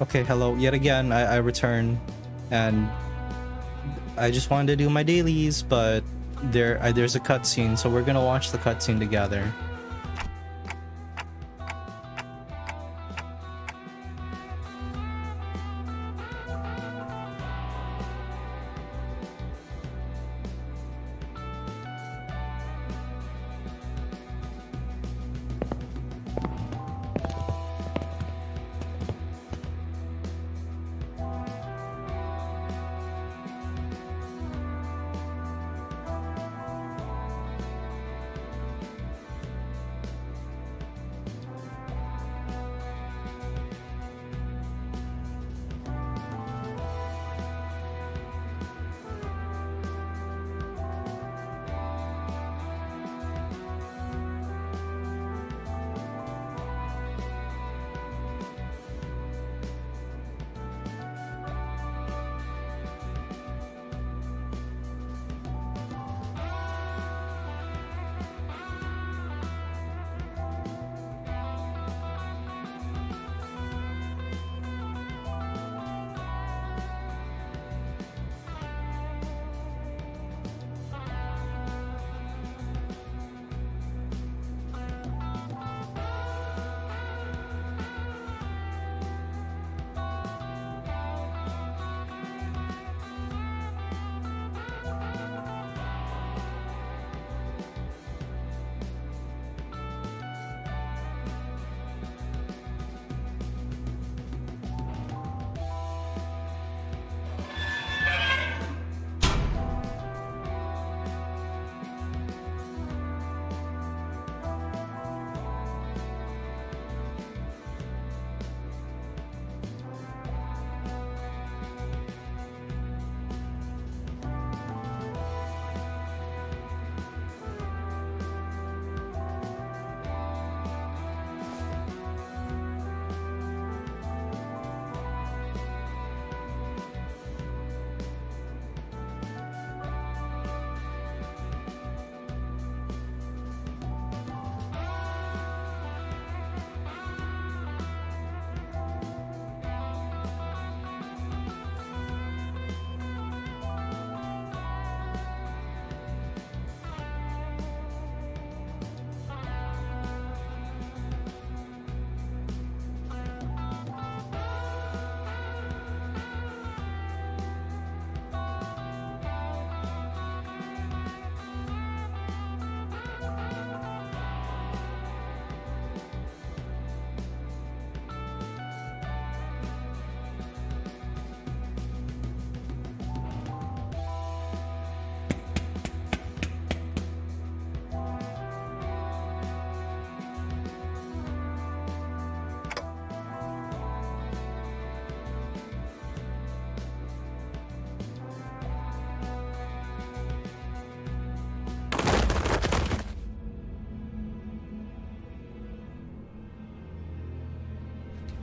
Okay, hello. Yet again, I return, and I just wanted to do my dailies, but there's a cutscene, so we're gonna watch the cutscene together.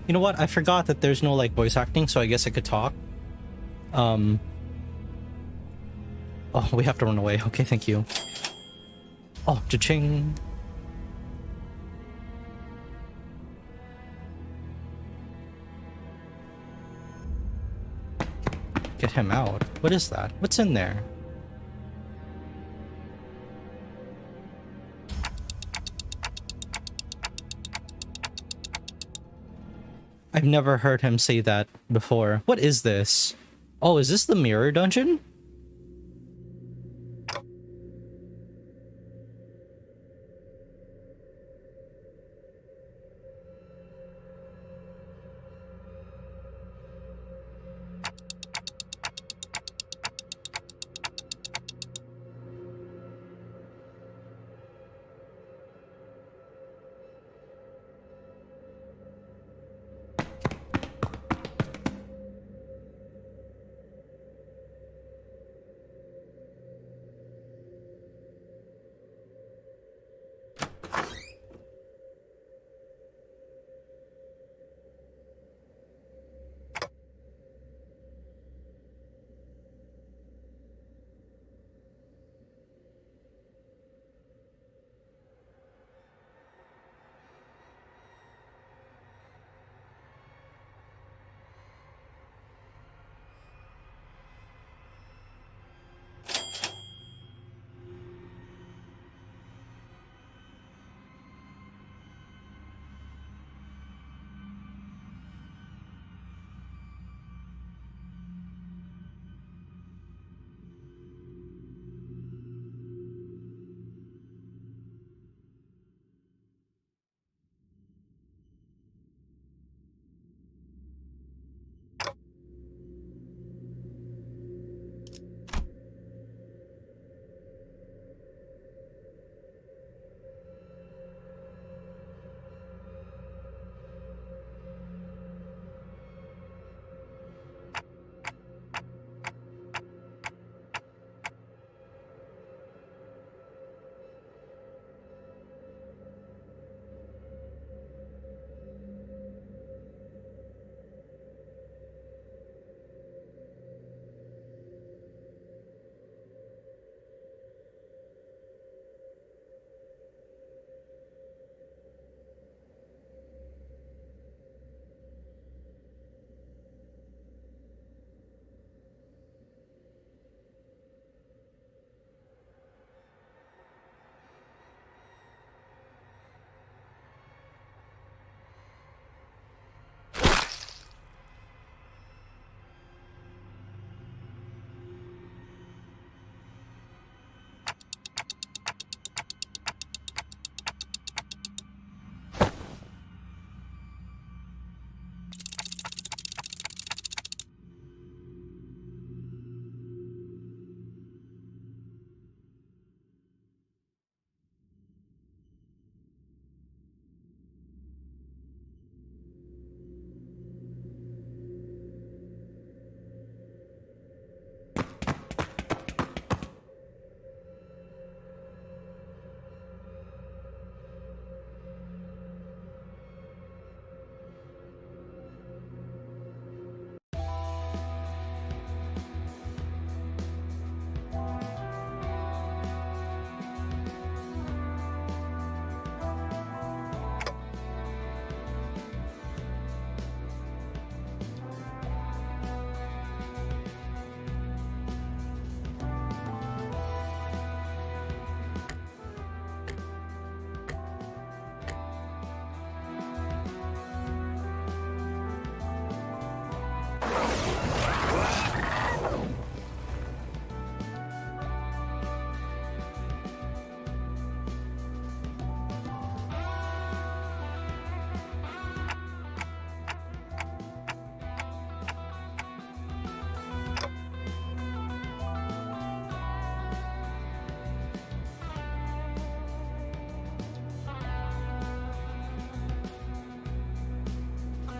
You know what? I forgot that there's no like voice acting, so I guess I could talk. Oh, we have to run away. Okay, thank you. Oh, cha-ching. Get him out. What is that? What's in there? I've never heard him say that before. What is this? Oh, is this the mirror dungeon?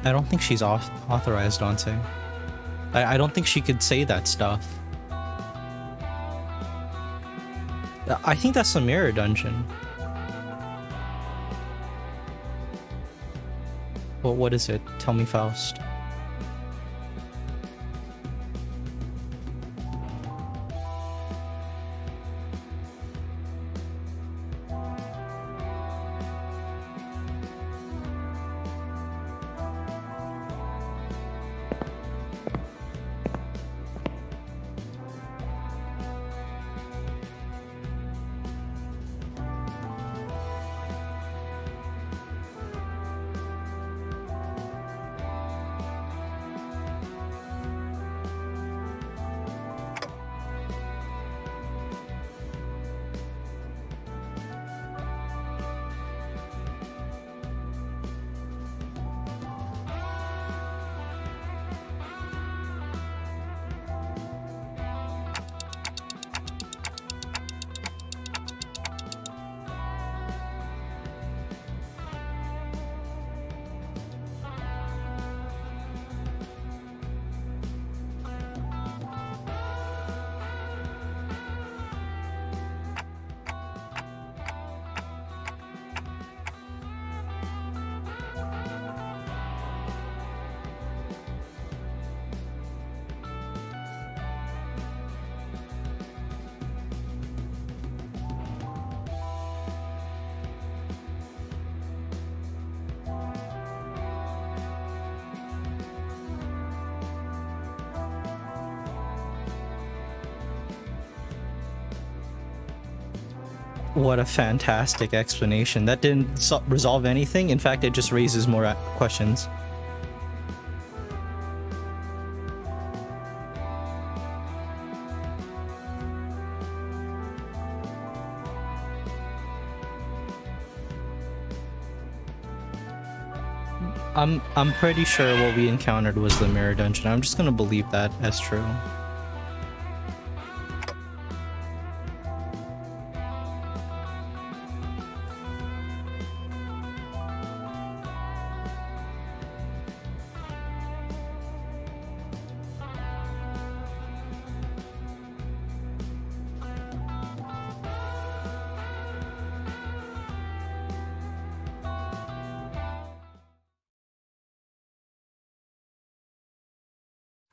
I don't think she's authorized, Dante. I don't think she could say that stuff. I think that's the mirror dungeon. Well, what is it? Tell me, Faust. What a fantastic explanation. That didn't resolve anything. In fact, it just raises more questions. I'm pretty sure what we encountered was the mirror dungeon. I'm just gonna believe that as true.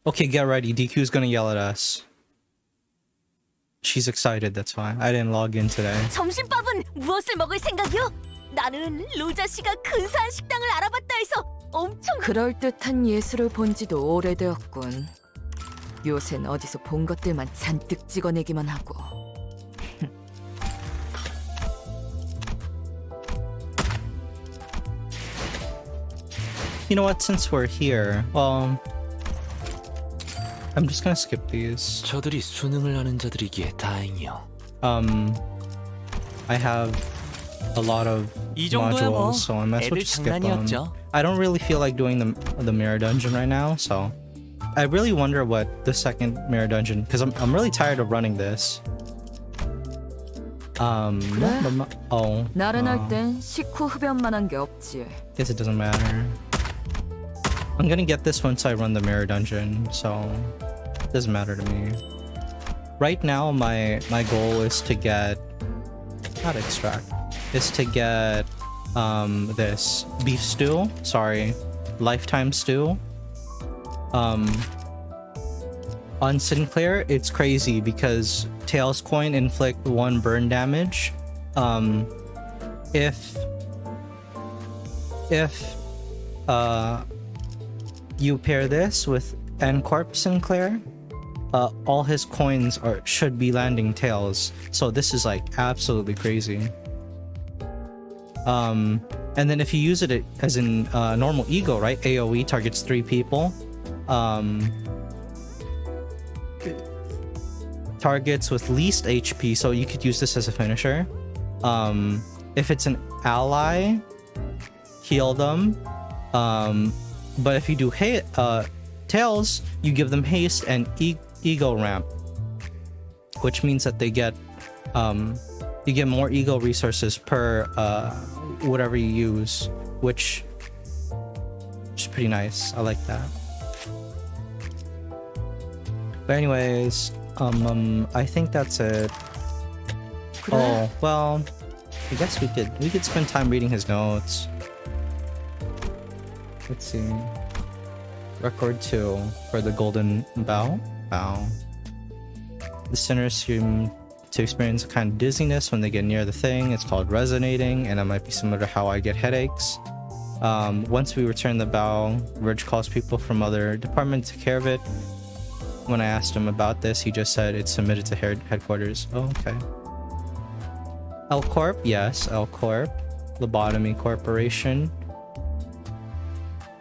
Okay, get ready. DQ's gonna yell at us. She's excited, that's why. I didn't log in today. 점심밥은 무엇을 먹을 생각이요? 나는 로자 씨가 근사한 식당을 알아봤다 해서 엄청 그럴듯한 예술을 본 지도 오래되었군. 요샌 어디서 본 것들만 잔뜩 찍어내기만 하고. You know what, since we're here, well, I'm just gonna skip these. 저들이 수능을 하는 자들이기에 다행이요. I have a lot of modules, so I might as well just skip them. I don't really feel like doing the mirror dungeon right now, so I really wonder what the second mirror dungeon, because I'm really tired of running this. 나른할 땐 식후 흡연만한 게 없지. Guess it doesn't matter. I'm gonna get this once I run the mirror dungeon, so it doesn't matter to me. Right now, my goal is to get, not extract, is to get this beef stew. Sorry, lifetime stew. On Sinclair, it's crazy because Tails coin inflict 1 burn damage. If you pair this with Ncorp Sinclair, all his coins should be landing Tails. So this is like absolutely crazy. And then if you use it as in normal ego, right? AoE targets 3 people. Targets with least HP, so you could use this as a finisher. If it's an ally, heal them. But if you do Tails, you give them haste and ego ramp, which means that they get you get more ego resources per whatever you use, which which is pretty nice. I like that. But anyways, I think that's it. Oh, well, I guess we could spend time reading his notes. Let's see. Record 2 for the Golden Bough. The sinners seem to experience a kind of dizziness when they get near the thing. It's called resonating, and it might be similar to how I get headaches. Once we return the bough, Ridge calls people from other departments to take care of it. When I asked him about this, he just said it's submitted to headquarters. Oh, okay. L Corp, yes, L Corp. Lobotomy Corporation.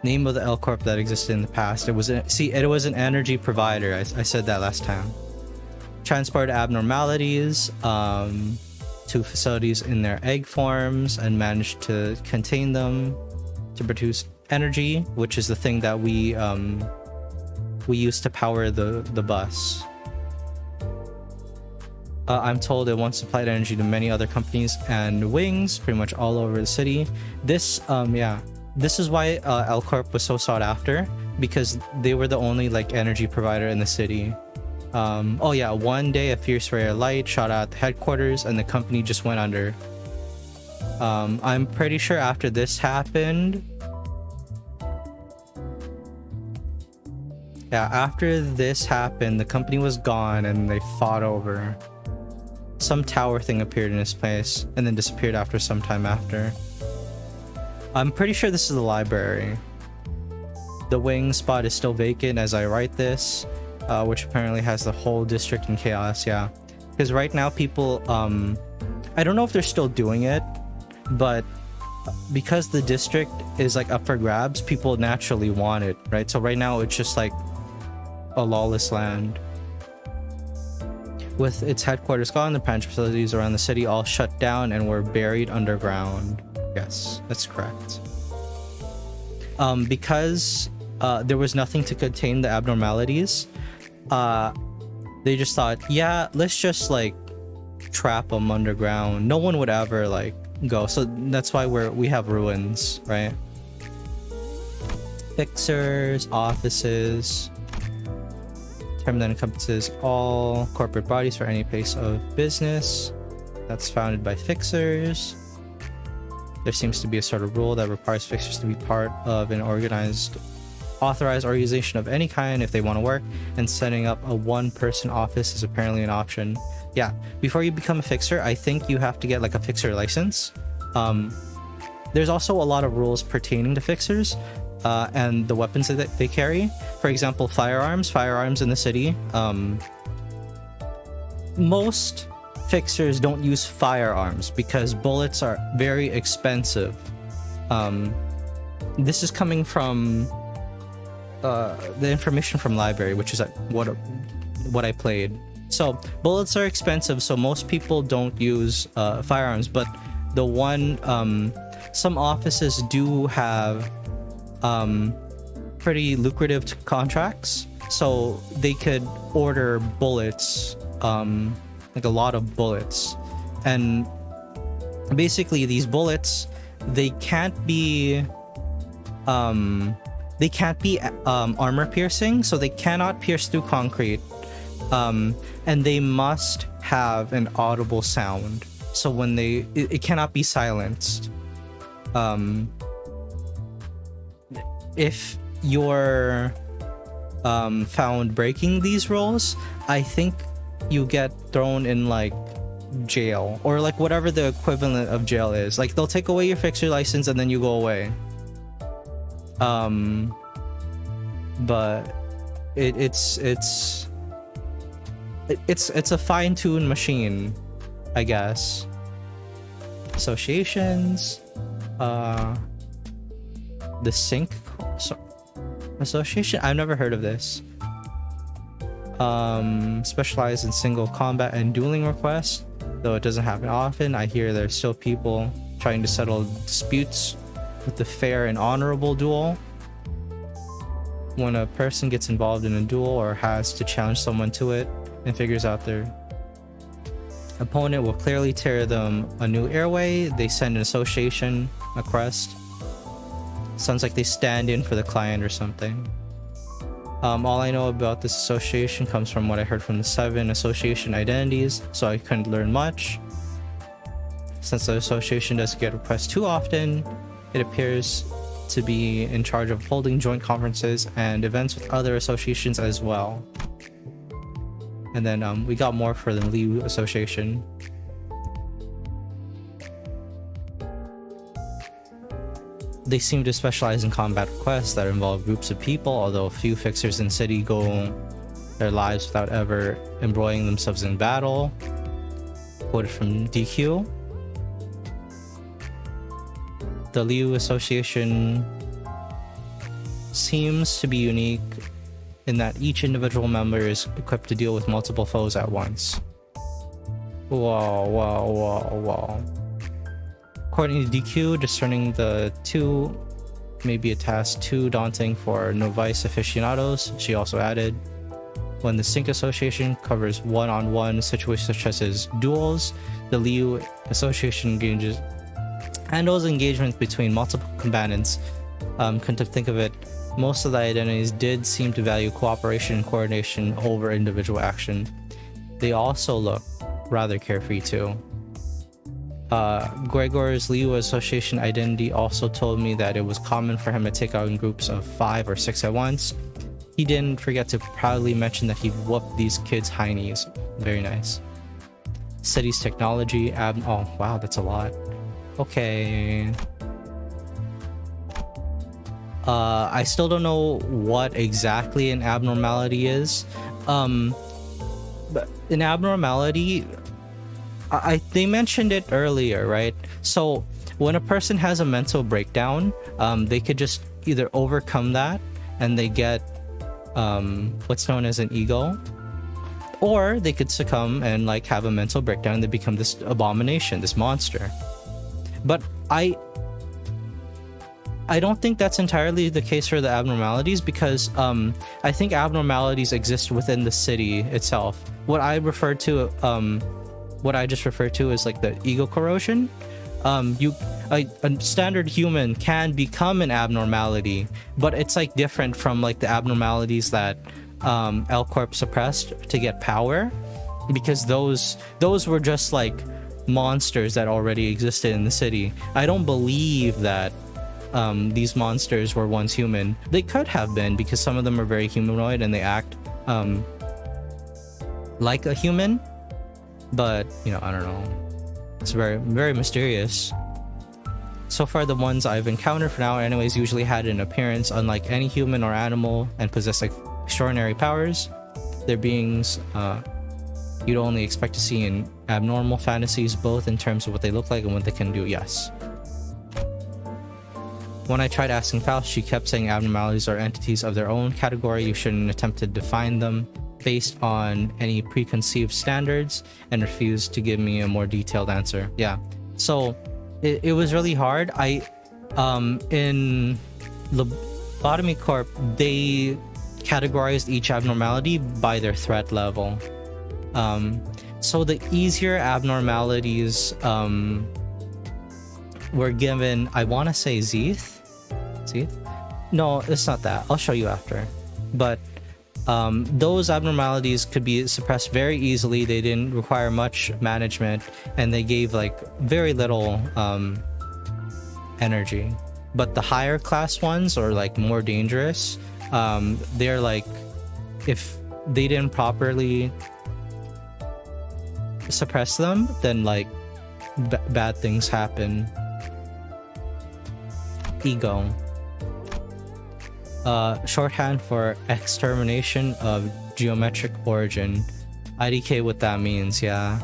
Name of the L Corp that existed in the past. It was an energy provider. I said that last time. Transport abnormalities to facilities in their egg forms and managed to contain them to produce energy, which is the thing that we use to power the bus. I'm told it once supplied energy to many other companies and wings pretty much all over the city. This is why L Corp was so sought after, because they were the only like energy provider in the city. Oh yeah, one day a fierce ray of light shot out the headquarters and the company just went under. I'm pretty sure after this happened, the company was gone and they fought over. Some tower thing appeared in its place and then disappeared after some time after. I'm pretty sure this is the library. The wing spot is still vacant as I write this, which apparently has the whole district in chaos. Yeah, because right now people, I don't know if they're still doing it, but because the district is like up for grabs, people naturally want it, right? So right now it's just like a lawless land. With its headquarters gone, the branch facilities around the city all shut down and were buried underground. Yes, that's correct. Because there was nothing to contain the abnormalities, they just thought, yeah, let's just like trap them underground. No one would ever like go. So that's why we have ruins, right? Fixers, offices. Term that encompasses all corporate bodies for any place of business that's founded by fixers. There seems to be a sort of rule that requires fixers to be part of an authorized organization of any kind if they want to work, and setting up a one-person office is apparently an option. Yeah, before you become a fixer, I think you have to get like a fixer license. There's also a lot of rules pertaining to fixers and the weapons that they carry. For example, firearms in the city. Most fixers don't use firearms because bullets are very expensive. This is coming from the information from library, which is like what I played. So bullets are expensive, so most people don't use firearms. But the one some offices do have pretty lucrative contracts, so they could order bullets, like a lot of bullets, and basically these bullets, they can't be armor piercing, so they cannot pierce through concrete, and they must have an audible sound, so when it cannot be silenced. If you're found breaking these rules, I think you get thrown in like jail, or like whatever the equivalent of jail is. Like they'll take away your fixer license and then you go away. But it's a fine-tuned machine, I guess. Associations, the Sync Association, I've never heard of this. Specialized in single combat and dueling requests, though it doesn't happen often. I hear there's still people trying to settle disputes with the fair and honorable duel. When a person gets involved in a duel or has to challenge someone to it and figures out their opponent will clearly tear them a new airway, they send an association request. Sounds like they stand in for the client or something. All I know about this association comes from what I heard from the 7 association identities, so I couldn't learn much. Since the association doesn't get requests too often, it appears to be in charge of holding joint conferences and events with other associations as well. And then we got more for the Liu Association. They seem to specialize in combat requests that involve groups of people, although a few fixers in city go their lives without ever embroiling themselves in battle. Quoted from DQ. The Liu Association seems to be unique in that each individual member is equipped to deal with multiple foes at once. Whoa. According to DQ, discerning the two may be a task too daunting for novice aficionados. She also added, when the Sync Association covers one-on-one situations such as duels, the Liu Association handles engagements between multiple combatants. Come to think of it, most of the identities did seem to value cooperation and coordination over individual action. They also look rather carefree too. Gregor's Liu Association identity also told me that it was common for him to take out in groups of 5 or 6 at once. He didn't forget to proudly mention that he'd whooped these kids' heinies. Very nice. City's technology, oh wow, that's a lot. Okay. I still don't know what exactly an abnormality is. But an abnormality, they mentioned it earlier, right? So when a person has a mental breakdown, they could just either overcome that and they get what's known as an ego, or they could succumb and like have a mental breakdown and they become this abomination, this monster. But I don't think that's entirely the case for the abnormalities, because I think abnormalities exist within the city itself. What I just referred to is like the ego corrosion. A standard human can become an abnormality, but it's like different from like the abnormalities that L Corp suppressed to get power, because those were just like monsters that already existed in the city. I don't believe that these monsters were once human. They could have been, because some of them are very humanoid and they act like a human, but you know, I don't know, it's very, very mysterious. So far the ones I've encountered for now anyways usually had an appearance unlike any human or animal and possess like extraordinary powers. They're beings you'd only expect to see in abnormal fantasies, both in terms of what they look like and what they can do. Yes. When I tried asking Faust, she kept saying abnormalities are entities of their own category. You shouldn't attempt to define them based on any preconceived standards, and refused to give me a more detailed answer. Yeah, so it was really hard. In Lobotomy Corp, they categorized each abnormality by their threat level. So the easier abnormalities were given, I want to say Zeeth? No, it's not that. I'll show you after. But those abnormalities could be suppressed very easily. They didn't require much management, and they gave like very little energy. But the higher class ones, or like more dangerous, they're like, if they didn't properly suppress them, then like bad things happen. Ego, shorthand for extermination of geometric origin. IDK, what that means. Yeah,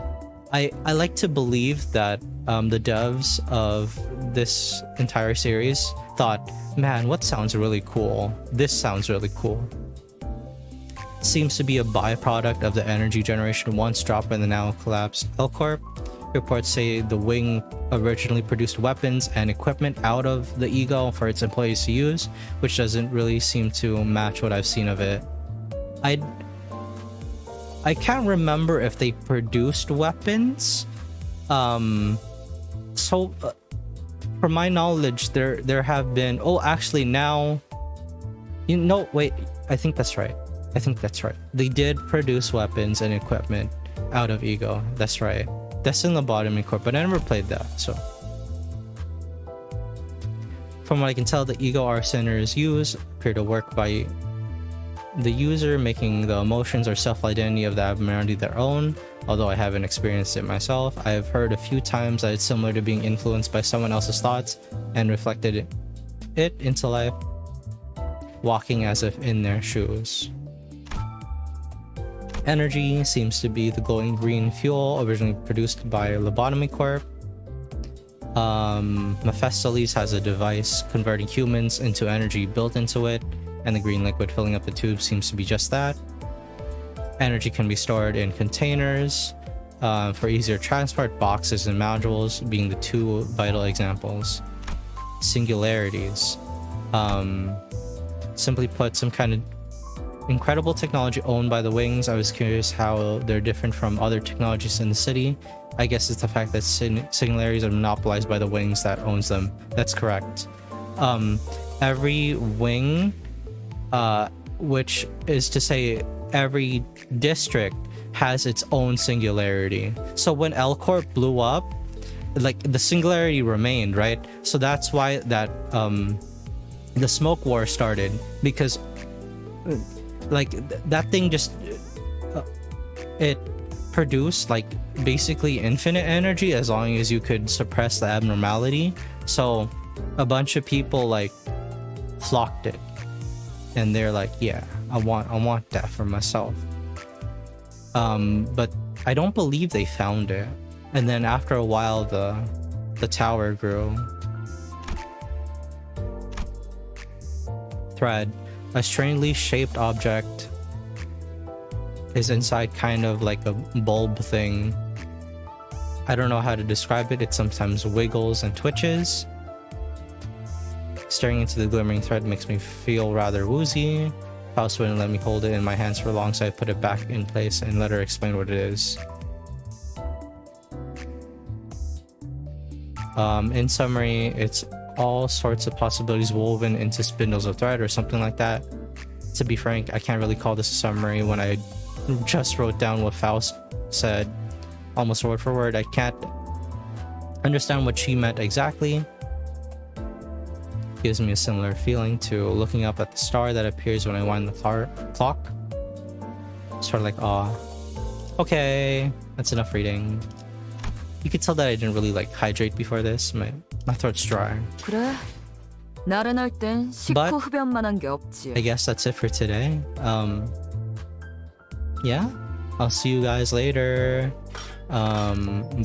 I like to believe that the devs of this entire series thought, man, what sounds really cool? This sounds really cool. Seems to be a byproduct of the energy generation once dropped by the now collapsed L Corp. Reports say the wing originally produced weapons and equipment out of the ego for its employees to use, which doesn't really seem to match what I've seen of it. I can't remember if they produced weapons. from my knowledge, there have been. Oh, actually, now, wait. I think that's right. They did produce weapons and equipment out of Ego. That's right. That's in Lobotomy Corp, but I never played that. So, from what I can tell, the Ego Art Centers used appear to work by the user making the emotions or self-identity of the abnormality their own. Although I haven't experienced it myself, I have heard a few times that it's similar to being influenced by someone else's thoughts and reflected it into life, walking as if in their shoes. Energy seems to be the glowing green fuel originally produced by Lobotomy Corp. Mephistoles has a device converting humans into energy built into it, and the green liquid filling up the tube seems to be just that. Energy can be stored in containers for easier transport, boxes and modules being the two vital examples. Singularities. Simply put, some kind of incredible technology owned by the Wings. I was curious how they're different from other technologies in the city. I guess it's the fact that singularities are monopolized by the Wings that owns them. That's correct. Every wing, which is to say every district, has its own singularity. So when L Corp blew up, like the singularity remained, right? So that's why that the smoke war started, because like that thing just it produced like basically infinite energy as long as you could suppress the abnormality. So a bunch of people like flocked it, and they're like, yeah, I want that for myself. But I don't believe they found it. And then after a while, the tower grew. Thread. A strangely shaped object is inside kind of like a bulb thing. I don't know how to describe it. It sometimes wiggles and twitches. Staring into the glimmering thread makes me feel rather woozy. Faust wouldn't let me hold it in my hands for long, so I put it back in place and let her explain what it is. In summary, it's all sorts of possibilities woven into spindles of thread or something like that. To be frank, I can't really call this a summary when I just wrote down what Faust said almost word for word. I can't understand what she meant exactly. Gives me a similar feeling to looking up at the star that appears when I wind the clock. Sort of like, aw. Okay, that's enough reading. You could tell that I didn't really like hydrate before this. My throat's dry. 그래. 나른할 땐 But 식후 흡연만한 게 없지. I guess that's it for today. Yeah, I'll see you guys later. Bye.